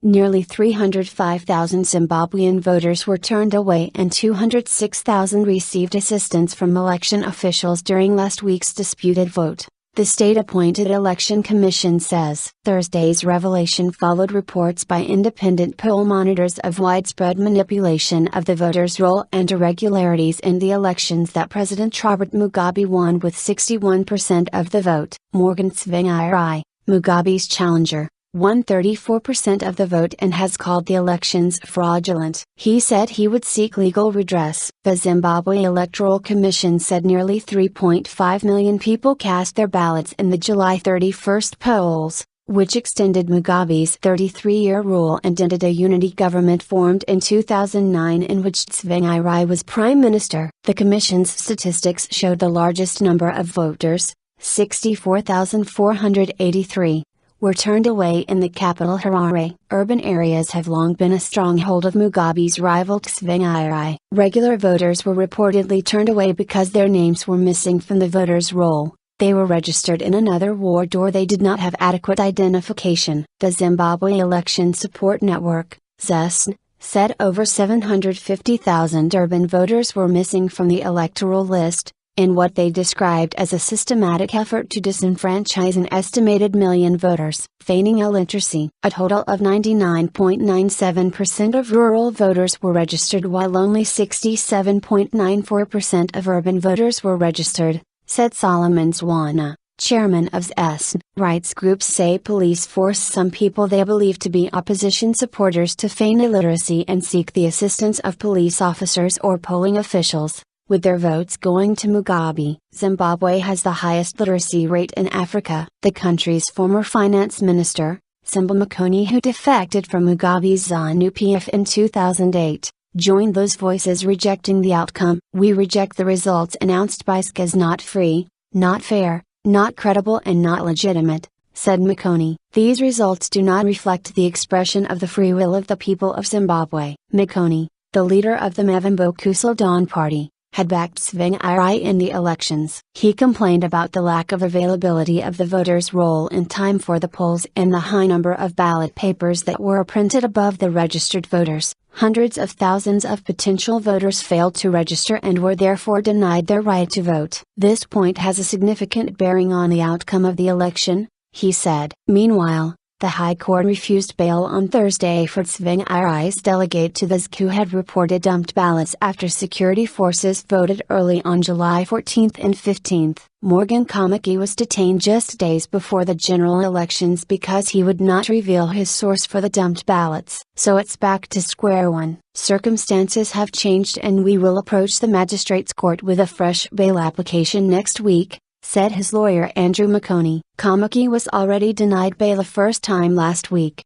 Nearly 305,000 Zimbabwean voters were turned away and 206,000 received assistance from election officials during last week's disputed vote, the state-appointed election commission says. Thursday's revelation followed reports by independent poll monitors of widespread manipulation of the voters' roll and irregularities in the elections that President Robert Mugabe won with 61% of the vote. Morgan Tsvangirai, Mugabe's challenger, won 34% of the vote and has called the elections fraudulent. He said he would seek legal redress. The Zimbabwe Electoral Commission said nearly 3.5 million people cast their ballots in the July 31st polls, which extended Mugabe's 33-year rule and ended a unity government formed in 2009 in which Tsvangirai was prime minister. The commission's statistics showed the largest number of voters, 64,483. Were turned away in the capital Harare. Urban areas have long been a stronghold of Mugabe's rival Tsvangirai. Regular voters were reportedly turned away because their names were missing from the voters' roll, they were registered in another ward or they did not have adequate identification. The Zimbabwe Election Support Network, ZESN, said over 750,000 urban voters were missing from the electoral list, in what they described as a systematic effort to disenfranchise an estimated million voters. Feigning illiteracy. A total of 99.97% of rural voters were registered while only 67.94% of urban voters were registered, said Solomon Zwana, chairman of ZESN. Rights groups say police force some people they believe to be opposition supporters to feign illiteracy and seek the assistance of police officers or polling officials, with their votes going to Mugabe. Zimbabwe has the highest literacy rate in Africa. The country's former finance minister, Zimbabwe, who defected from Mugabe's ZANU-PF in 2008, joined those voices rejecting the outcome. We reject the results announced by SK as not free, not fair, not credible and not legitimate, said Makoni. These results do not reflect the expression of the free will of the people of Zimbabwe. Makoni, the leader of the Mavambokusal Dawn Party, had backed Tsvangirai in the elections. He complained about the lack of availability of the voters' roll in time for the polls and the high number of ballot papers that were printed above the registered voters. Hundreds of thousands of potential voters failed to register and were therefore denied their right to vote. This point has a significant bearing on the outcome of the election, he said. Meanwhile, the High Court refused bail on Thursday for Tsvangirai's delegate to the ZK who had reported dumped ballots after security forces voted early on July 14 and 15. Morgan Kamaki was detained just days before the general elections because he would not reveal his source for the dumped ballots. So it's back to square one. Circumstances have changed and we will approach the magistrate's court with a fresh bail application next week, said his lawyer Andrew Makoni. Kamaki was already denied bail a first time last week.